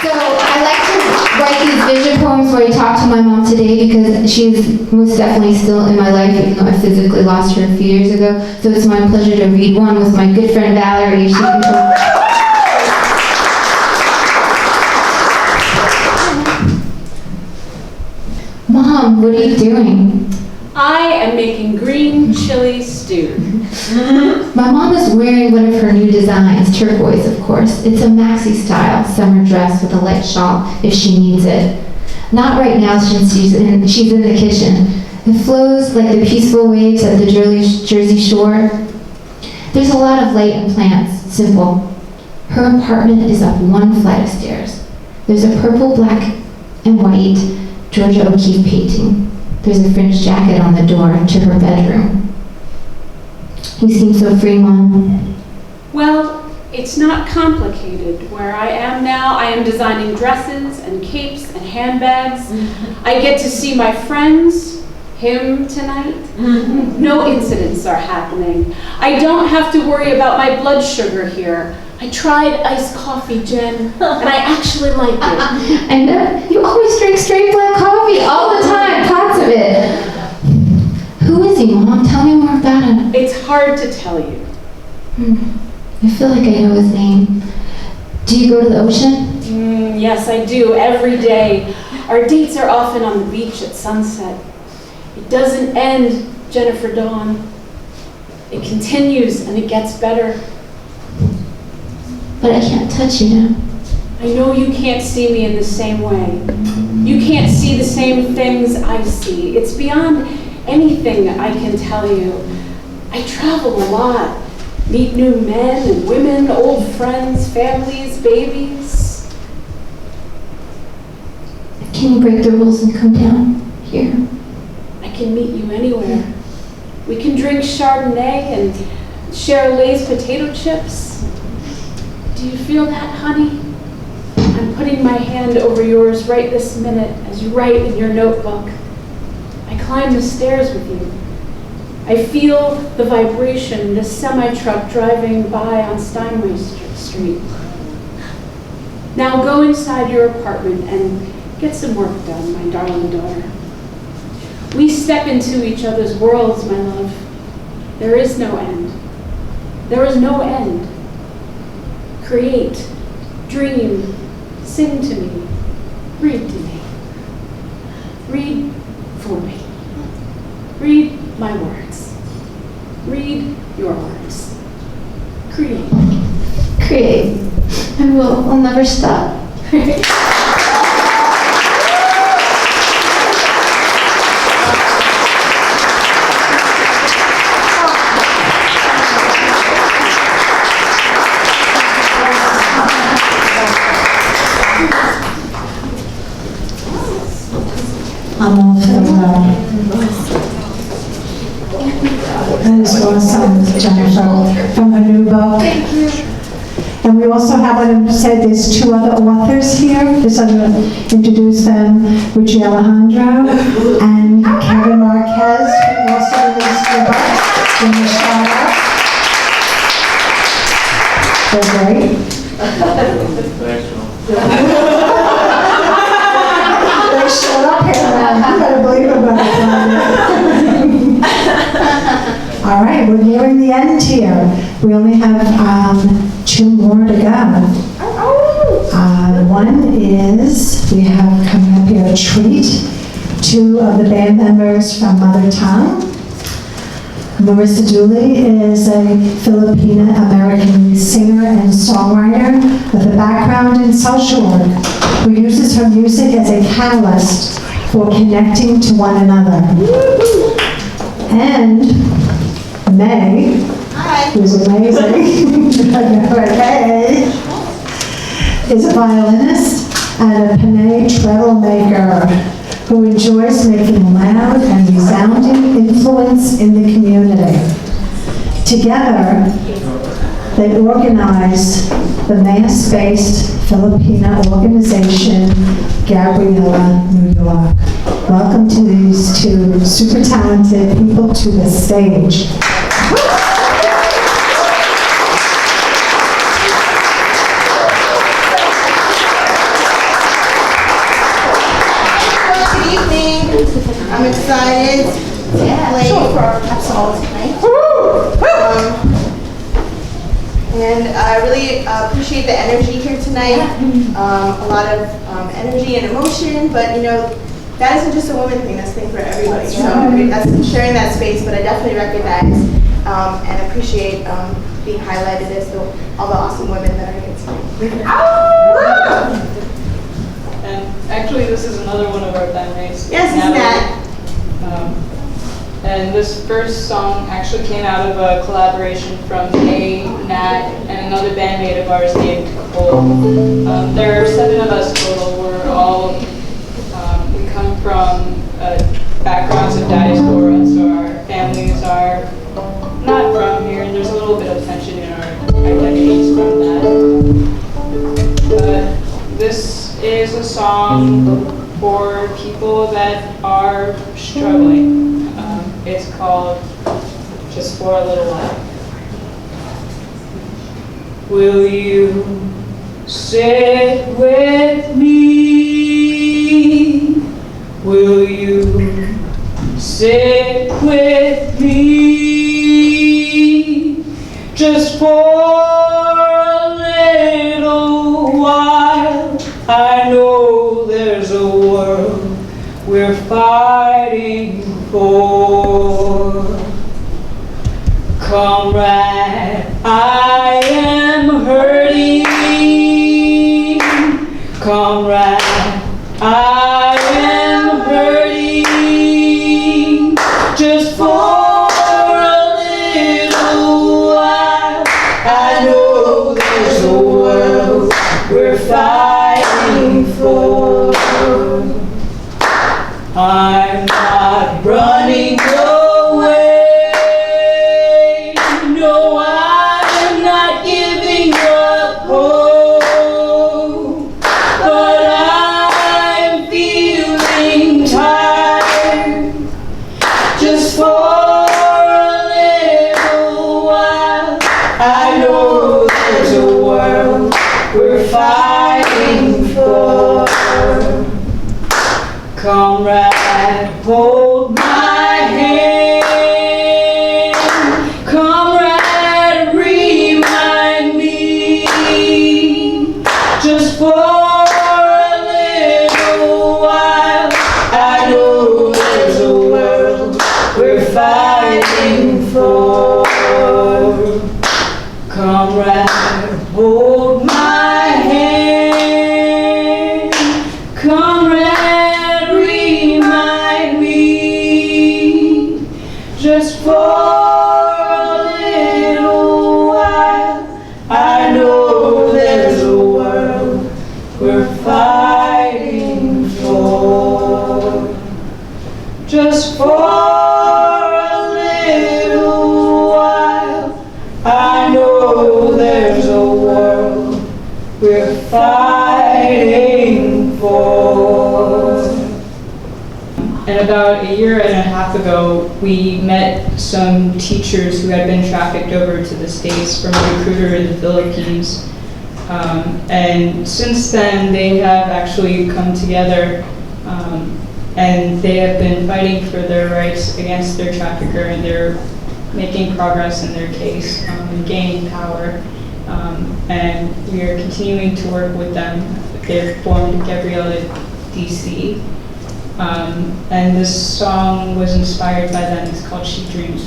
So I like to write these vision poems where I talk to my mom today because she's most definitely still in my life, even though I physically lost her a few years ago. So it's my pleasure to read one with my good friend Valerie. She can Mom, what are you doing? I am making green chili stew. My mom is wearing one of her new designs, turquoise of course. It's a maxi style summer dress with a light shawl if she needs it. Not right now since she's in the kitchen. It flows like the peaceful waves at the Jersey Shore. There's a lot of light and plants, simple. Her apartment is up one flight of stairs. There's a purple, black, and white Georgia O'Keeffe painting. There's a fringed jacket on the door to her bedroom. You seem so free, Mom. Well, it's not complicated. Where I am now, I am designing dresses and capes and handbags. I get to see my friends, him tonight. No incidents are happening. I don't have to worry about my blood sugar here. I tried iced coffee, Jen, and I actually like it. I know. You always drink straight black coffee all the time, pots of it. Who is he, Mom? Tell me more about him. It's hard to tell you. I feel like I know his name. Do you go to the ocean? Yes, I do, every day. Our dates are often on the beach at sunset. It doesn't end, Jennifer Dawn. It continues and it gets better. But I can't touch you now. I know you can't see me in the same way. You can't see the same things I see. It's beyond anything I can tell you. I travel a lot. Meet new men and women, old friends, families, babies. Can you break the rules and come down here? I can meet you anywhere. We can drink Chardonnay and share Lay's potato chips. Do you feel that, honey? I'm putting my hand over yours right this minute as you write in your notebook. I climb the stairs with you. I feel the vibration, this semi-truck driving by on Steinway Street. Now go inside your apartment and get some work done, my darling daughter. We step into each other's worlds, my love. There is no end. There is no end. Create, dream, sing to me, read to me. Read for me. Read my words. Read your words. Create. Create. I will. I'll never stop. I'm all for that is awesome, Jennifer, from her new book. And we also have, I said, there's two other authors here. Just I'm going to introduce them, Ricci Alejandro and Kevin Marquez, who also released their book in the shower. They're great. They showed up here, man. You better believe about it. All right, we're nearing the end here. We only have 2 more to go. One is, we have coming up here a treat. 2 of the band members from Mother Tongue. Marissa Dooley is a Filipina-American singer and songwriter with a background in social work, who uses her music as a catalyst for connecting to one another. And May, who's amazing, May, is a violinist and a Panay treble maker who enjoys making loud and resounding influence in the community. Together, they organized the mass-based Filipina organization, Gabriela, New York. Welcome to these 2 super talented people to the stage. I'm excited to play for our song tonight. And I really appreciate the energy here tonight. A lot of energy and emotion, but you know, that isn't just a woman thing, that's a thing for everybody. So that's sharing that space, but I definitely recognize and appreciate being highlighted as all the awesome women that are here tonight. And actually, this is another one of our bandmates. Yes, it's Nat. And this first song actually came out of a collaboration from Nat, and another bandmate of ours named Cole. There are 7 of us total. We're all, we come from backgrounds of diaspora, so our families are not from here, and there's a little bit of tension in our identities from that. But this is a song for people that are struggling. It's called Just for a Little While. Will you sit with me? Will you sit with me? Just for a little while. I know there's a world we're fighting for. Comrade, I am hurting. Comrade, I am hurting. Just for a little while. I know there's a world we're fighting for. I'm not running away. No, I'm not giving up hope. But I'm feeling tired. Just for a little while. I know there's a world we're fighting for. Comrade, hold my hand. Comrade, remind me. Just for a little while. I know there's a world we're fighting for. Comrade, hold my hand. Comrade, remind me. Just for a little while. I know there's a world we're fighting for. Just for a little while. I know there's a world we're fighting for. And about a year and a half ago, we met some teachers who had been trafficked over to the States from a recruiter in the Philippines. And since then, they have actually come together and they have been fighting for their rights against their trafficker, and they're making progress in their case and gaining power. And we are continuing to work with them. They've formed Gabriela DC. And this song was inspired by them. It's called She Dreams.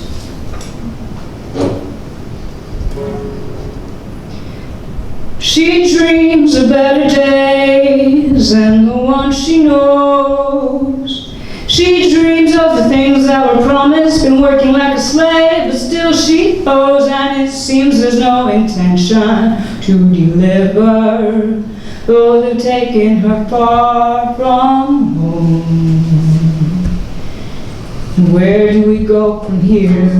She dreams of better days than the one she knows. She dreams of the things that were promised, been working like a slave, but still she owes, and it seems there's no intention to deliver, though they've taken her far from home. Where do we go from here?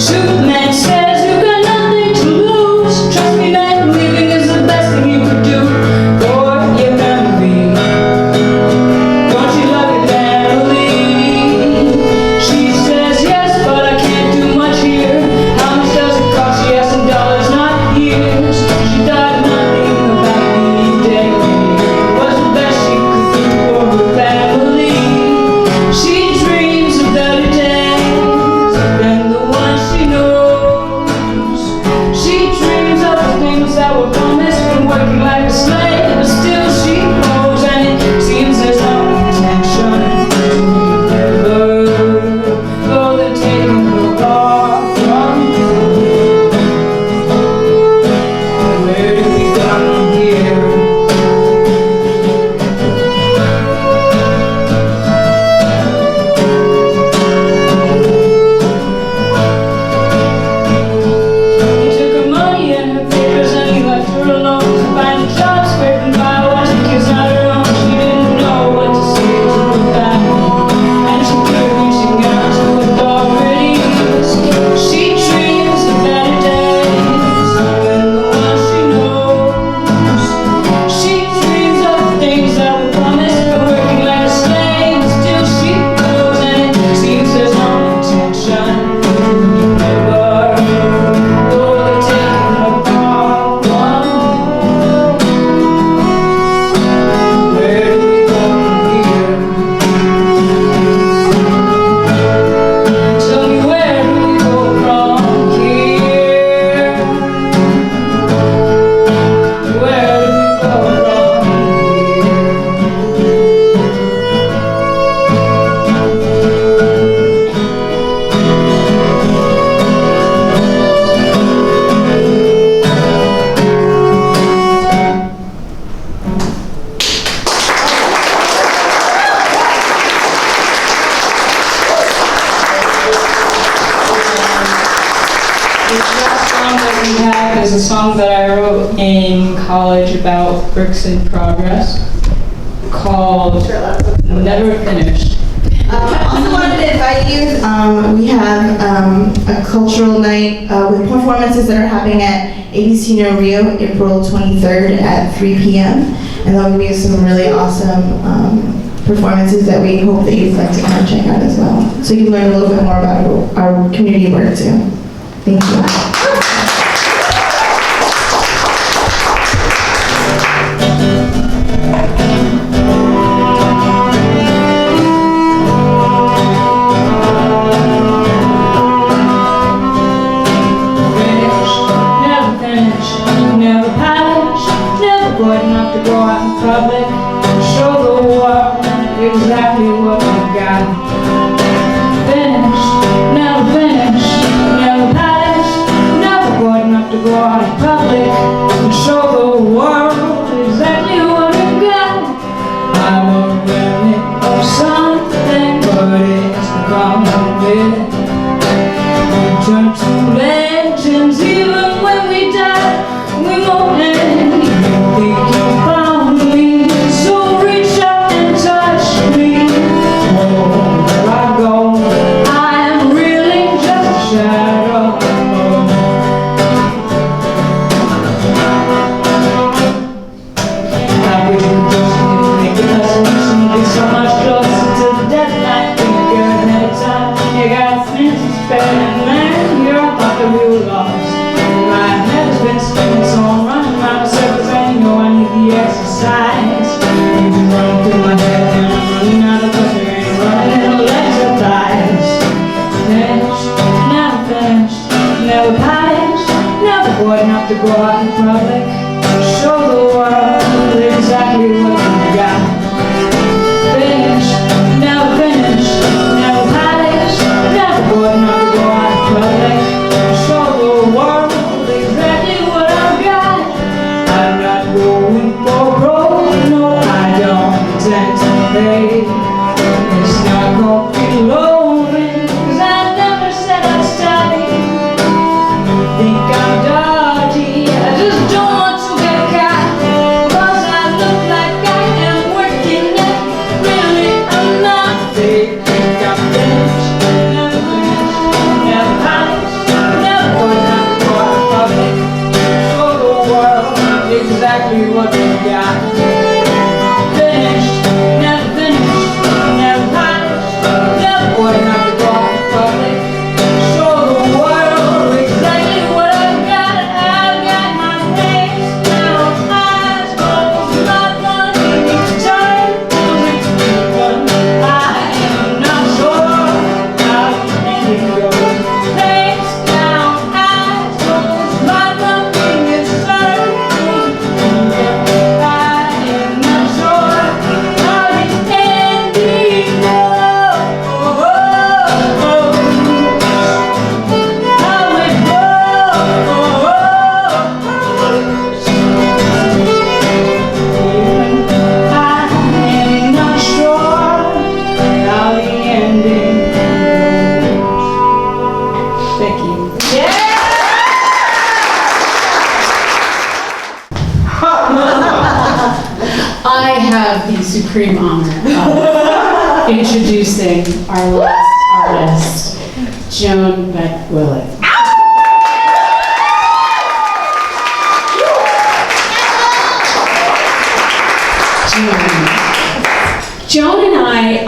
Superman says you've got nothing to lose. Trust me, man. song that we have is a song that I wrote in college about works in progress called Never Finished. I also wanted to invite you, we have a cultural night with performances that are happening at ABC No Rio, April 23rd at 3 p.m. And there'll be some really awesome performances that we hope that you'd like to come and check out as well. So you can learn a little bit more about our community work too. Thank you. Exactly what we got. Finished, never finished, never polished, never good enough to go out in public and show the world exactly what we got. I'm a remnant of something, but it's the common bit. We turn to legends even when we die. We won't end. You think you found me, so reach out and touch me. Oh, where I go, I am really just a shadow. I wish you could just make it resolution be so much closer to the deadline. Think good ahead of time. You got things to spend, and then you're about to be lost. My head has been spinning, so I'm running around in circles. I know I need the exercise. You've been running through my head, and I'm running out of weather, and running in the legs or thighs. Finished, never finished, never polished, never good enough to go out in public. Show the world exactly what we got. Finished, never finished, never polished, never good enough to go out in public. Show the world exactly what I've got. I'm not going for broke, no, I don't intend to pay. It's not gonna be lonely, 'cause I never said I'd stay. You think I'm dodgy, I just don't want to get caught. 'Cause I look like I am working yet, really I'm not. They think I'm finished, never finished, never polished, never good enough to go out in public. Show the world exactly what we got. Finished, never finished, never polished, never good enough to go out in public. Show the world exactly what I've got. I've got my face down, eyes closed, not wanting to turn to it, but I am not sure how it goes. Face down, eyes closed, not wanting to turn to it, but I am not sure how it ended goes. How it goes. Even I am not sure how the ending goes. Thank you. I have the supreme honor of introducing our last artist, Becht Willette. Joan and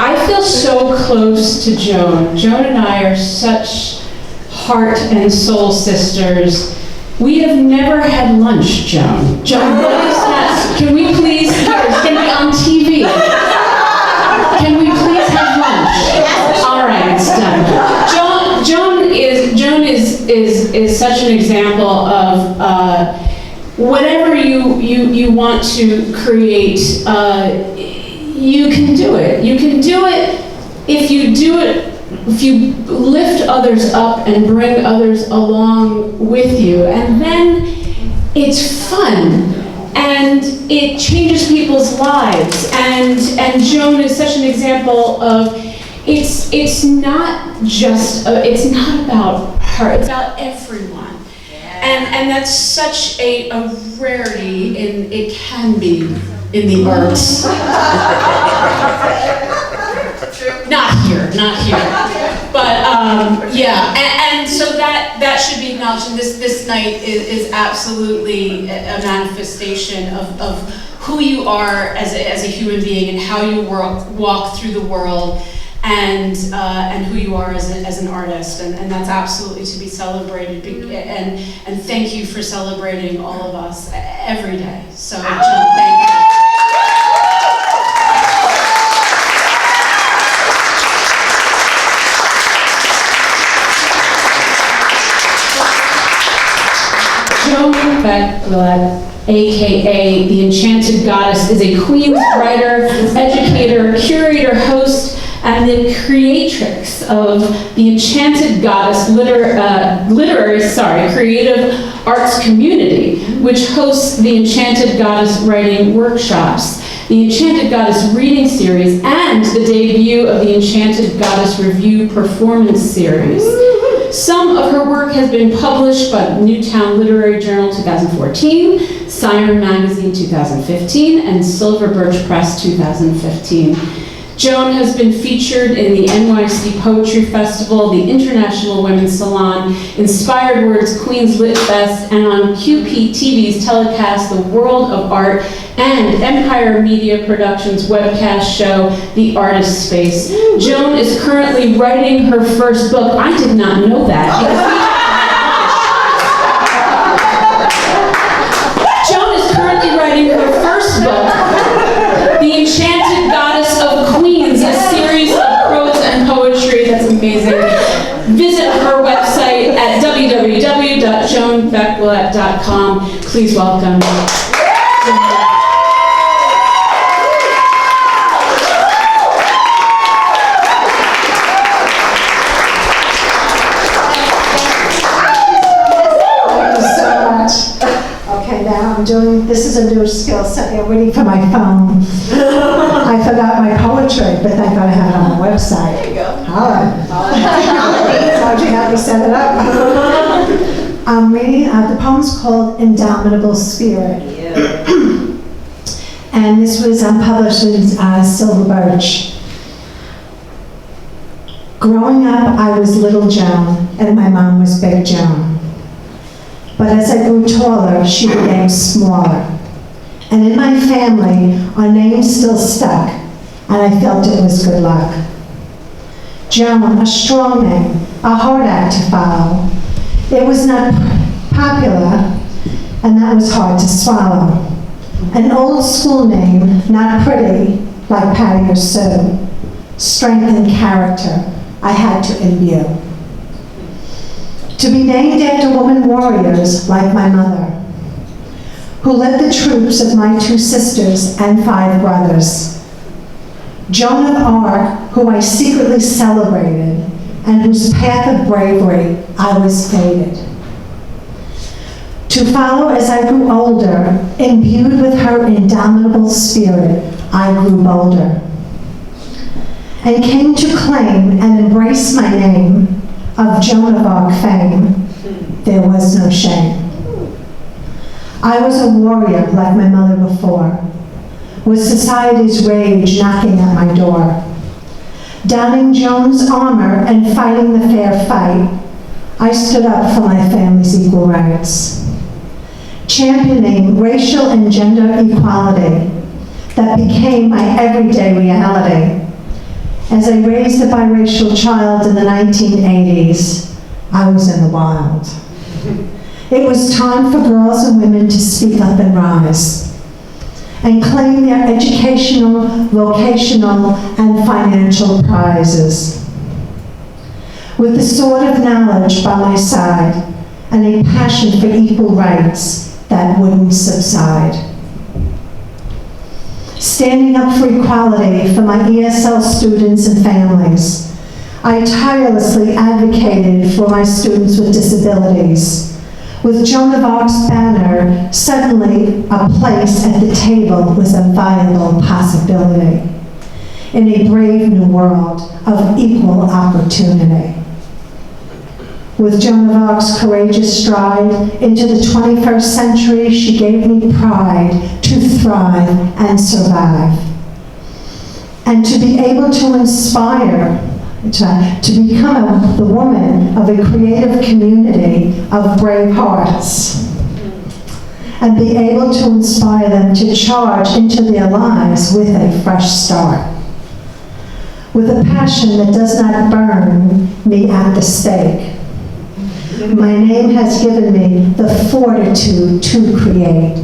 I feel so close to Joan. Joan and I are such heart and soul sisters. We have never had lunch, Joan. Joan, what is that? Can we please, it's gonna be on TV. Can we please have lunch? All right, it's done. Joan is such an example of whatever you want to create, you can do it. You can do it if you lift others up and bring others along with you, and then it's fun and it changes people's lives. And Joan is such an example of it's not about her, it's about everyone. And and that's such a rarity it can be in the arts. Not here. But yeah, and so that should be acknowledged. And this night is absolutely a manifestation of who you are as a human being and how you walk through the world, and who you are as an artist, and that's absolutely to be celebrated. And thank you for celebrating all of us every day. So Joan, thank you. Becht Willette, aka the Enchanted Goddess, is a Queens writer, educator, curator, host, and the creatrix of the Enchanted Goddess creative arts community, which hosts the Enchanted Goddess writing workshops, the Enchanted Goddess reading series, and the debut of the Enchanted Goddess Revue performance series. Some of her work has been published by Newtown Literary Journal 2014, Siren Magazine 2015, and Silver Birch Press 2015. Joan has been featured in the NYC Poetry Festival, the International Women's Salon, Inspired Words Queens Lit Fest, and on QPTV's telecast The World of Art and Empire Media Productions webcast show, The Artist Space. Joan is currently writing her first book. I did not know that. Joan is currently writing her first book, The Enchanted Goddess of Queens, a series of prose and poetry that's amazing. Visit her website at www.joanbechtwillette.com. Please welcome. This is a new skill set. I'm waiting for my phone. I forgot my poetry, but thank God I have it on the website. There you go. All right. How'd you have me set it up? I'm reading, the poem's called Indomitable Spirit. Yeah. And this was published in Silver Birch. Growing up, I was Little Joan, and my mom was Big Joan. But as I grew taller, she became smaller. And in my family, our names still stuck, and I felt it was good luck. Joan, a strong name, a hard act to follow. It was not popular, and that was hard to swallow. An old school name, not pretty, like Patty or Sue. Strength and character I had to imbue. To be named after woman warriors like my mother, who led the troops of my 2 sisters and 5 brothers. Joan of Arc, who I secretly celebrated, and whose path of bravery I was fated. To follow as I grew older, imbued with her indomitable spirit, I grew bolder. And came to claim and embrace my name, of Joan of Arc fame. There was no shame. I was a warrior like my mother before, with society's rage knocking at my door. Donning Joan's armor and fighting the fair fight, I stood up for my family's equal rights. Championing racial and gender equality that became my everyday reality. As I raised a biracial child in the 1980s, I was in the wild. It was time for girls and women to speak up and rise, and claim their educational, vocational, and financial prizes. With the sword of knowledge by my side, and a passion for equal rights that wouldn't subside. Standing up for equality for my ESL students and families, I tirelessly advocated for my students with disabilities. With Joan of Arc's banner, suddenly a place at the table was a viable possibility in a brave new world of equal opportunity. With Joan of Arc's courageous stride into the 21st century, she gave me pride to thrive and survive. And to be able to inspire, to become the woman of a creative community of brave hearts. And be able to inspire them to charge into their lives with a fresh start. With a passion that does not burn me at the stake. My name has given me the fortitude to create.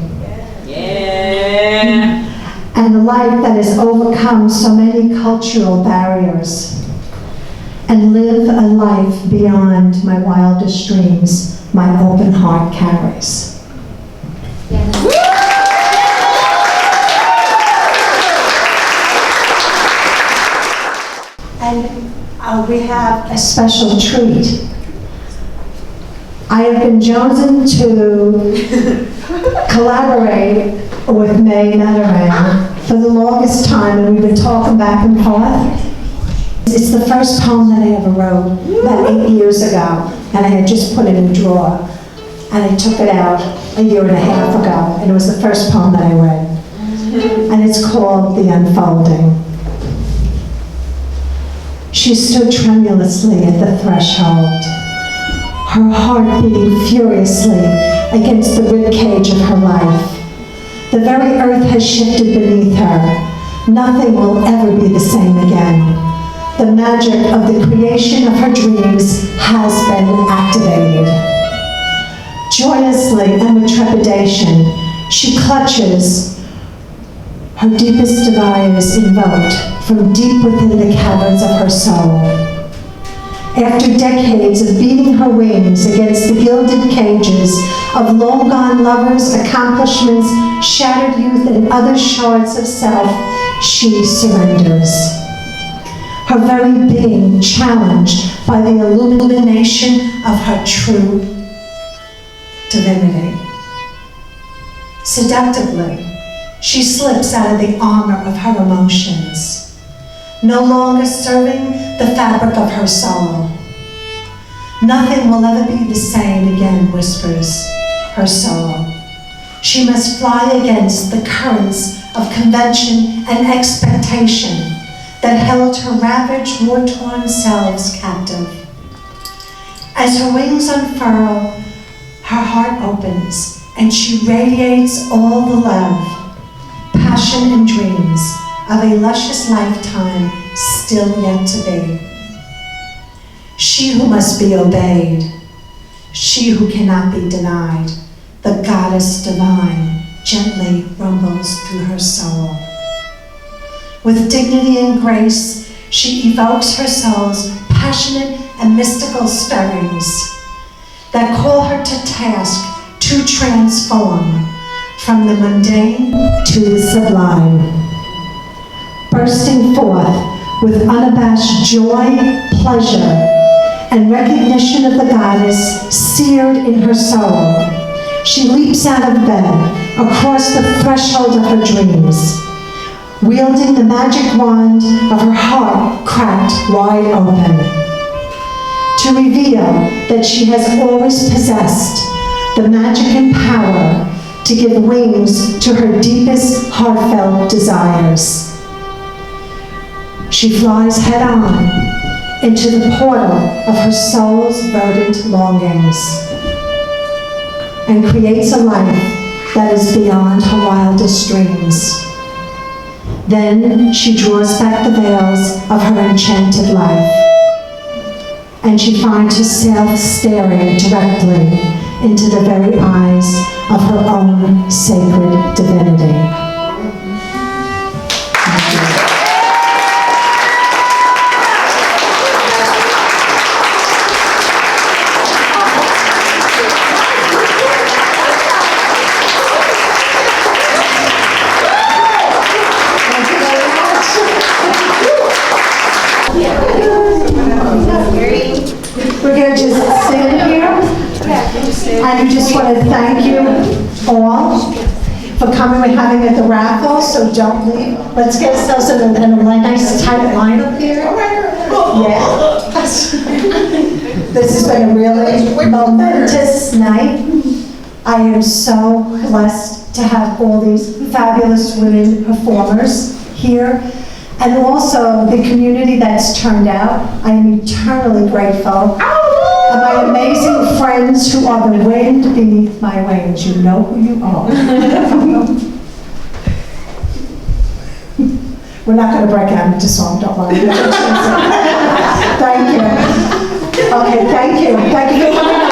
Yeah. And a life that has overcome so many cultural barriers. And live a life beyond my wildest dreams, my open heart carries. And we have a special treat. I have been chosen to collaborate with Madarang for the longest time, and we've been talking back and forth. It's the first poem that I ever wrote about 8 years ago, and I had just put it in a drawer, and I took it out a year and a half ago, and it was the first poem that I read. And it's called The Unfolding. She stood tremulously at the threshold, her heart beating furiously against the ribcage of her life. The very earth has shifted beneath her. Nothing will ever be the same again. The magic of the creation of her dreams has been activated. Joyously and with trepidation, she clutches her deepest desires invoked from deep within the caverns of her soul. After decades of beating her wings against the gilded cages of long-gone lovers, accomplishments, shattered youth, and other shards of self, she surrenders. Her very being challenged by the illumination of her true divinity. Seductively, she slips out of the armor of her emotions, no longer serving the fabric of her soul. Nothing will ever be the same again, whispers her soul. She must fly against the currents of convention and expectation that held her ravaged, war-torn selves captive. As her wings unfurl, her heart opens, and she radiates all the love, passion, and dreams of a luscious lifetime still yet to be. She who must be obeyed, she who cannot be denied, the goddess divine gently rumbles through her soul. With dignity and grace, she evokes her soul's passionate and mystical stirrings that call her to task to transform from the mundane to the sublime. Bursting forth with unabashed joy, pleasure, and recognition of the goddess seared in her soul, she leaps out of bed across the threshold of her dreams, wielding the magic wand of her heart cracked wide open, to reveal that she has always possessed the magic and power to give wings to her deepest heartfelt desires. She flies head-on into the portal of her soul's verdant longings and creates a life that is beyond her wildest dreams. Then she draws back the veils of her enchanted life, and she finds herself staring directly into the very eyes of her own sacred divinity. We're going to just stand here, and we just want to thank you all for coming. We're having at the raffle, so don't leave. Let's get ourselves in a nice tight line up here. Yeah. This has been a really momentous night. I am so blessed to have all these fabulous women performers here, and also the community that's turned out. I am eternally grateful. And my amazing friends who are the wind beneath my wings. You know who you are. We're not going to break out into song, don't worry. Thank you. Okay, thank you. Thank you for coming